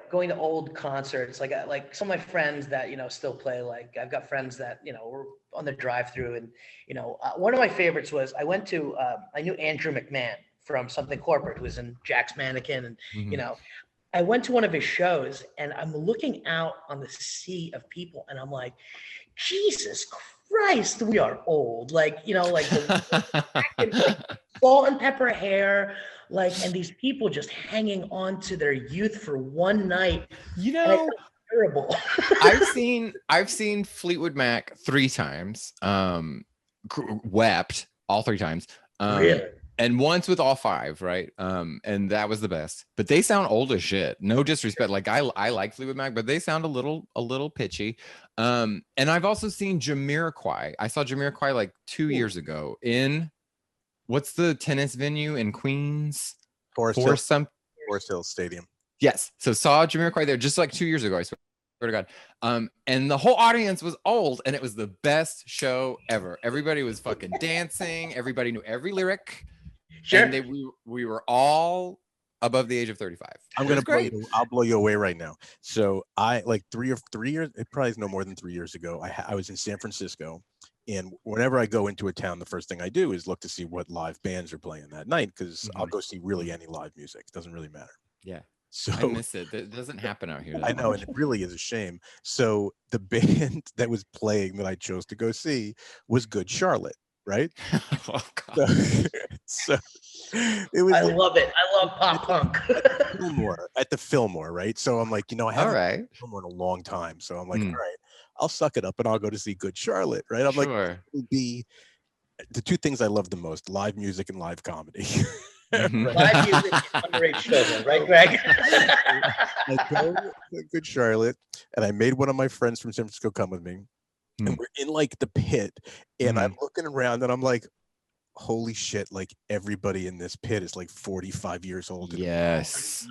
going to old concerts. Like some of my friends that still play. Like I've got friends that were on the drive-through, and one of my favorites was I knew Andrew McMahon from Something Corporate, who was in Jack's Mannequin, and I went to one of his shows, and I'm looking out on the sea of people, and I'm like, Jesus Christ, we are old. Like, like like salt and pepper hair, and these people just hanging on to their youth for one night. And I felt terrible. I've seen Fleetwood Mac 3 times. Wept all 3 times. Really? And once with all 5, right? And that was the best. But they sound old as shit. No disrespect. Like I like Fleetwood Mac, but they sound a little pitchy. And I've also seen Jamiroquai. I saw Jamiroquai like 2 years ago in what's the tennis venue in Queens? Forest Hill Stadium. Yes. So saw Jamiroquai there just like 2 years ago. I swear to God. And the whole audience was old, and it was the best show ever. Everybody was fucking dancing. Everybody knew every lyric. Sure. And we were all above the age of 35. I'll blow you away right now. So I like 3 years, it probably is no more than 3 years ago. I was in San Francisco, and whenever I go into a town, the first thing I do is look to see what live bands are playing that night, because I'll go see really any live music. It doesn't really matter. Yeah. So I miss it. It doesn't happen out here. I know, and it really is a shame. So the band that was playing that I chose to go see was Good Charlotte, right? Oh, God. So it was. I love it. I love pop punk. At the Fillmore, right? So I'm like, I haven't been to Fillmore in a long time. So I'm like, all right, I'll suck it up and I'll go to see Good Charlotte, right? I'm like, it would be the 2 things I love the most: live music and live comedy. Live music is underage children, right, Greg? I go to Good Charlotte, and I made one of my friends from San Francisco come with me, and we're in like the pit, and I'm looking around, and I'm like, holy shit, like everybody in this pit is like 45 years old. Yes.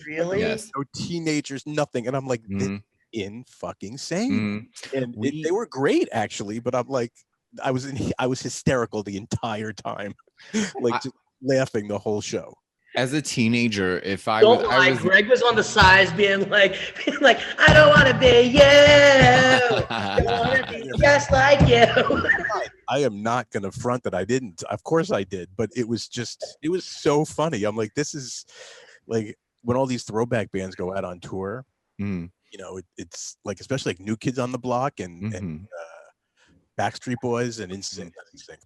Really? Yes. No teenagers, nothing. And I'm like, this is insane. And they were great, actually, but I'm like, I was hysterical the entire time, like just laughing the whole show. As a teenager, Greg was on the sides being like, I don't want to be you. I want to be just like you. I am not going to front that I didn't. Of course I did, but it was so funny. I'm like, this is like when all these throwback bands go out on tour, it's like, especially like New Kids on the Block and Backstreet Boys and NSYNC,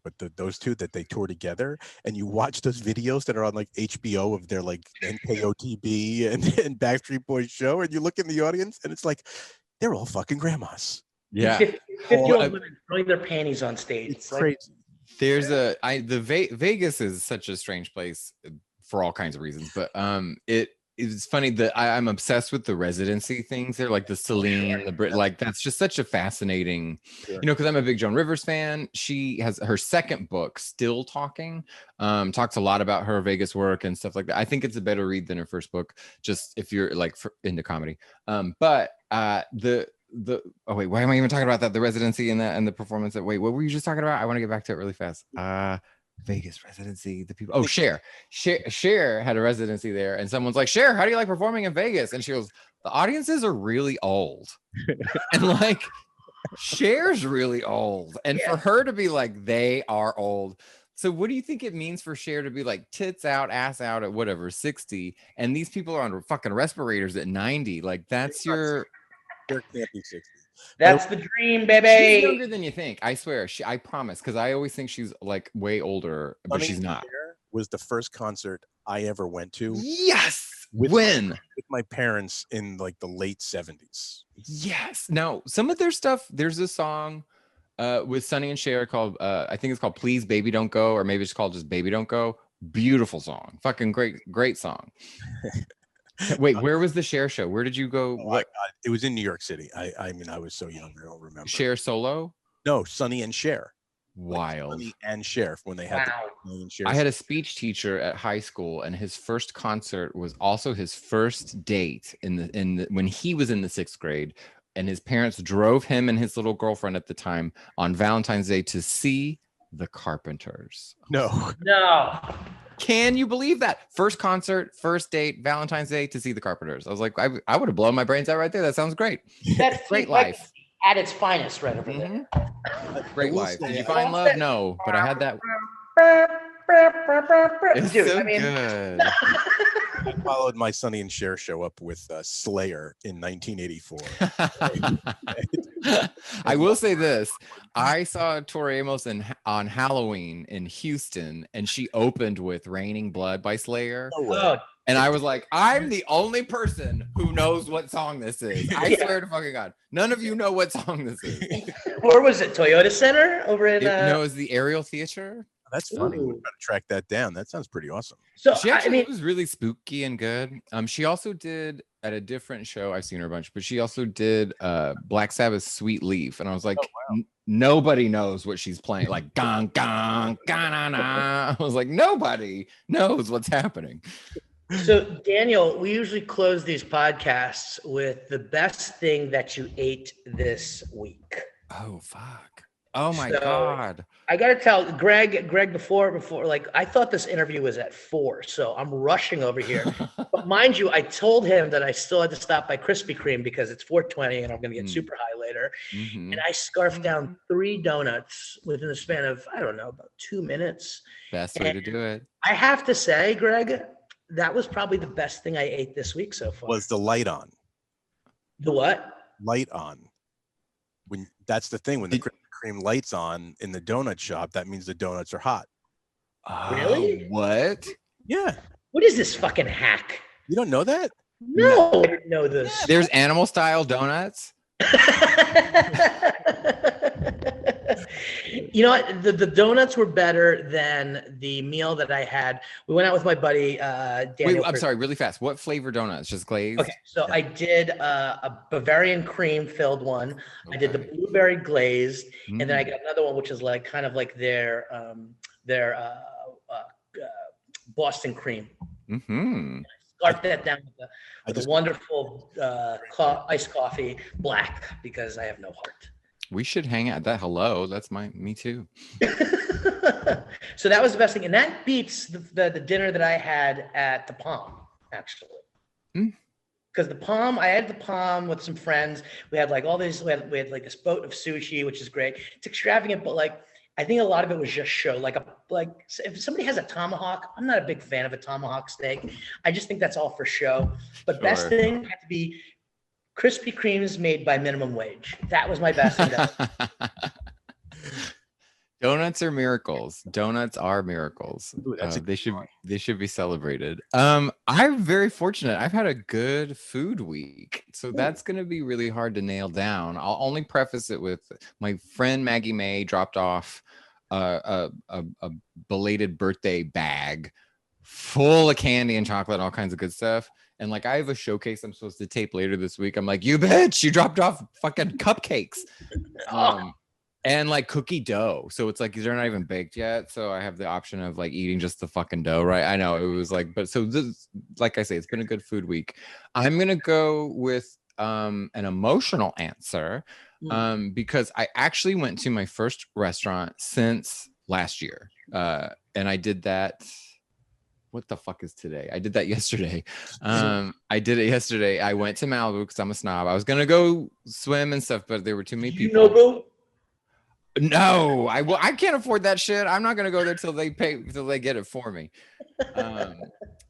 but those 2 that they tour together, and you watch those videos that are on like HBO of their like NKOTB and Backstreet Boys show, and you look in the audience and it's like they're all fucking grandmas. Yeah. 50-year-old women throwing their panties on stage. It's crazy. There's Vegas is such a strange place for all kinds of reasons, but it's funny that I'm obsessed with the residency things. They're like the Celine, the Brit, like that's just such a fascinating, because I'm a big Joan Rivers fan. She has her 2nd book, Still Talking, talks a lot about her Vegas work and stuff like that. I think it's a better read than her 1st book, just if you're like into comedy. But oh wait, why am I even talking about that? The residency and the performance. What were you just talking about? I want to get back to it really fast. Vegas residency, the people. Oh, Cher had a residency there, and someone's like, Cher, how do you like performing in Vegas? And she goes, the audiences are really old. And like, Cher's really old, and for her to be like, they are old. So what do you think it means for Cher to be like tits out, ass out at whatever 60, and these people are on fucking respirators at 90? Like that's your. There can't be 60. That's the dream, baby. She's younger than you think. I swear. I promise. Because I always think she's like way older, but she's not. Was the first concert I ever went to. Yes. With my parents in like the late 70s. Yes. Now, some of their stuff, there's a song with Sonny and Cher called, I think it's called Please Baby Don't Go, or maybe it's called just Baby Don't Go. Beautiful song. Fucking great song. Wait, where was the Cher show? Where did you go? What? It was in New York City. I mean, I was so young, I don't remember. Cher solo? No, Sonny and Cher. Wild. Like Sonny and Cher when they had I had a speech teacher at high school, and his first concert was also his first date when he was in the 6th grade, and his parents drove him and his little girlfriend at the time on Valentine's Day to see the Carpenters. No. Can you believe that? First concert, first date, Valentine's Day to see the Carpenters. I was like, I would have blown my brains out right there. That sounds great. That's great life. At its finest right over there. Great life. Did you find love? No, but I had that. It's Dude, so I mean, good. I followed my Sonny and Cher show up with Slayer in 1984. I will say this. I saw Tori Amos on Halloween in Houston, and she opened with Raining Blood by Slayer. No way. Oh, And I was like, I'm the only person who knows what song this is. I Yeah. swear to fucking God. None of you know what song this is. where was it? Toyota Center over in. No, it was the Aerial Theater. That's funny. We're Ooh. going to track that down. That sounds pretty awesome. So She I actually mean, was really spooky and good. She also did at a different show. I've seen her a bunch, but she also did Black Sabbath's Sweet Leaf, and I was like, nobody knows what she's playing. Like gong gong ga-na-na. I was like, nobody knows what's happening. so Daniel, we usually close these podcasts with the best thing that you ate this week. Oh fuck. Oh my So- God. I gotta tell Greg before like I thought this interview was at 4, so I'm rushing over here. But mind you, I told him that I still had to stop by Krispy Kreme because it's 4:20 and I'm gonna get super high later. Mhm. And I scarfed down 3 donuts within the span of I don't know about 2 minutes. Best way to do it. I have to say, Greg, that was probably the best thing I ate this week so far. Was the light on? The what? Light on. When that's the thing. When the Krispy Kreme light's on in the donut shop, that means the donuts are hot. Really? What? Yeah. What is this fucking hack? You don't know that? No, I didn't know this. There's animal style donuts. You know what? The donuts were better than the meal that I had. We went out with my buddy Daniel. Wait, I'm sorry, really fast. What flavor donuts? Just glazed? Okay, so I did a Bavarian cream filled one. I did the Okay. blueberry glazed, and then I Mm. got another one which is like kind of like their Boston cream. Mhm. Scarfed that down with I a just wonderful iced coffee, black, because I have no heart. We should hang out. That's me too. So that was the best thing, and that beats the dinner that I had at the Palm, actually. Mm. Because the Palm, I had the Palm with some friends. We had like all these. We had like this boat of sushi, which is great. It's extravagant, but like I think a lot of it was just show. Like if somebody has a tomahawk, I'm not a big fan of a tomahawk steak. I just think that's all for show. But best Sure. thing had to be Krispy Kremes made by minimum wage. That was my best thing. Donuts are miracles. Donuts are miracles. Ooh, that's a They good should be celebrated. I'm very fortunate. I've had a good food week, so that's going to be really hard to nail down. I'll only preface it with my friend Maggie May dropped off a belated birthday bag full of candy and chocolate and all kinds of good stuff. And like I have a showcase I'm supposed to tape later this week. I'm like, you bitch, you dropped off fucking cupcakes. And like cookie dough. So it's like they're not even baked yet. So I have the option of like eating just the fucking dough, right? I know it was like, but so this, like I say, it's been a good food week. I'm gonna go with an emotional answer because I actually went to my first restaurant since last year. And I did that. What the fuck is today? I did that yesterday. I did it yesterday. I went to Malibu because I'm a snob. I was gonna go swim and stuff, but there were too many people. You know, boo? No, I can't afford that shit. I'm not gonna go there till they get it for me.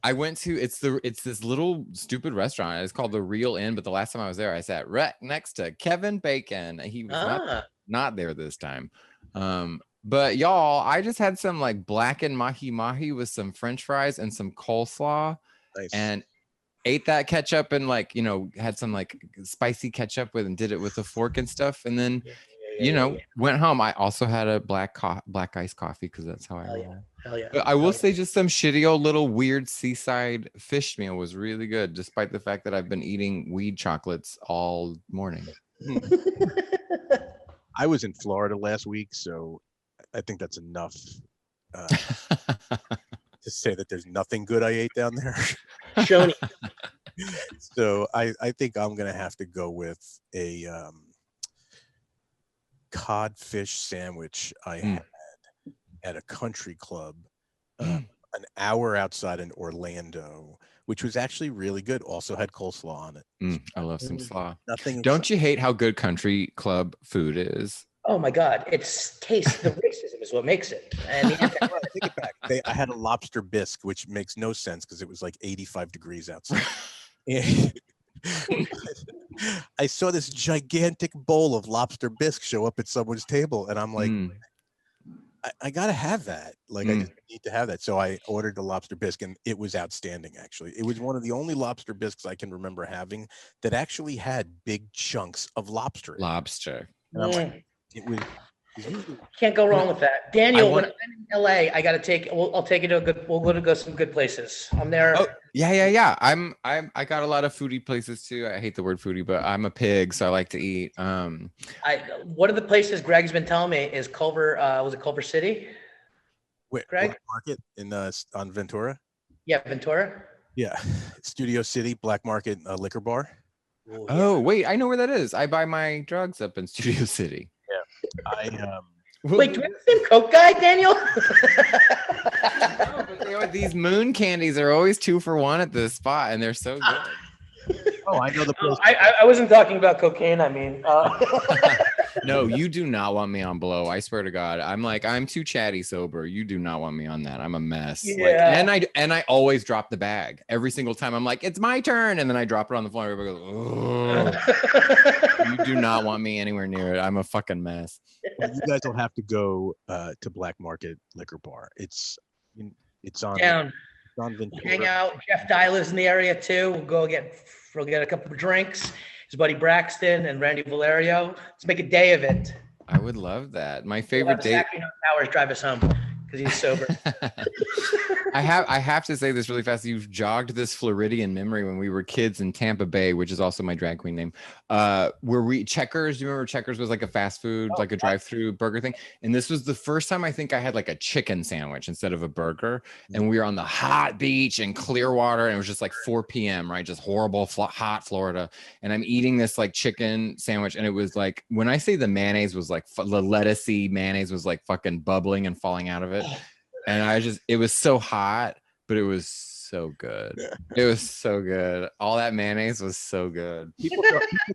I went to it's this little stupid restaurant. It's called the Real Inn, but the last time I was there, I sat right next to Kevin Bacon. He was not there this time. But y'all, I just had some like blackened mahi mahi with some French fries and some coleslaw, Nice. and ate that ketchup and like had some like spicy ketchup with and did it with a fork and stuff, and then. Went home. I also had a black iced coffee because that's how I roll. Hell yeah. But I will say just some shitty old little weird seaside fish meal was really good, despite the fact that I've been eating weed chocolates all morning. I was in Florida last week, so I think that's enough to say that there's nothing good I ate down there. Shoney. So I think I'm gonna have to go with a codfish sandwich I had at a country club an hour outside in Orlando, which was actually really good. Also had coleslaw on it. I love some slaw. Nothing. Don't you hate how good country club food is? Oh my God! It's taste. The racism is what makes it. And the Take it back. I had a lobster bisque, which makes no sense because it was like 85 degrees outside. I saw this gigantic bowl of lobster bisque show up at someone's table, and I'm like, I gotta have that. Like, I just need to have that. So I ordered the lobster bisque, and it was outstanding. Actually, it was one of the only lobster bisques I can remember having that actually had big chunks of lobster. Lobster. And I'm like, it was. Can't go wrong with that. Daniel, when I'm in LA, I gotta take. I'll take you to a good. We'll go to some good places. I'm there. Oh, yeah. I got a lot of foodie places too. I hate the word foodie, but I'm a pig, so I like to eat. One of the places Greg's been telling me is Culver. Was it Culver City? Wait, Greg? Black Market in on Ventura. Yeah, Ventura. Yeah, Studio City Black Market liquor bar. Ooh, Oh, wait, I know where that is. I buy my drugs up in Studio City. Yeah, Wait, do we have the same Coke guy, Daniel? No, but these moon candies are always 2 for 1 at this spot, and they're so good. Oh, I know the place. I wasn't talking about cocaine. I mean, No, you do not want me on blow. I swear to God, I'm too chatty sober. You do not want me on that. I'm a mess. Yeah. And I always drop the bag every single time. I'm like, it's my turn, and then I drop it on the floor. Everybody goes, oh. You do not want me anywhere near it. I'm a fucking mess. Well, you guys will have to go to Black Market Liquor Bar. It's on down. It's on Ventura. Hang out. Jeff Dyler's in the area too. We'll get a couple of drinks. His buddy Braxton and Randy Valerio. Let's make a day of it. I would love that. My favorite date. Powers drive us home because he's sober. I have to say this really fast. You've jogged this Floridian memory when we were kids in Tampa Bay, which is also my drag queen name. Where Checkers, do you remember Checkers was like a fast food, like a drive-through burger thing? And this was the first time I think I had like a chicken sandwich instead of a burger. And we were on the hot beach in Clearwater, and it was just like 4 p.m., right? Just horrible, hot Florida. And I'm eating this like chicken sandwich, and it was like, when I say the mayonnaise was like, the lettucey mayonnaise was like fucking bubbling and falling out of it. And it was so hot, but it was so good. It was so good. All that mayonnaise was so good. People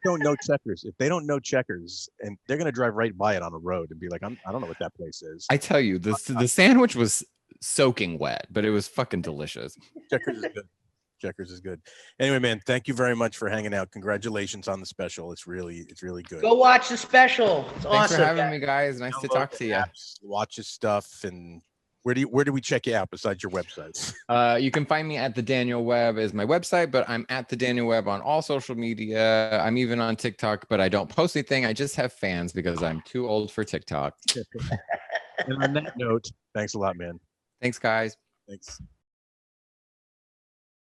don't know Checkers. If they don't know Checkers, and they're gonna drive right by it on the road and be like, I don't know what that place is. I tell you, the sandwich was soaking wet, but it was fucking delicious. Checkers is good. Checkers is good. Anyway, man, thank you very much for hanging out. Congratulations on the special. It's really good. Go watch the special. It's Thanks awesome. for having me, guys. Nice to talk to you. Watch his stuff. And where do we check you out besides your websites? You can find me at the Daniel Webb is my website, but I'm at the Daniel Webb on all social media. I'm even on TikTok, but I don't post anything. I just have fans because I'm too old for TikTok. And on that note, thanks a lot, man. Thanks, guys. Thanks.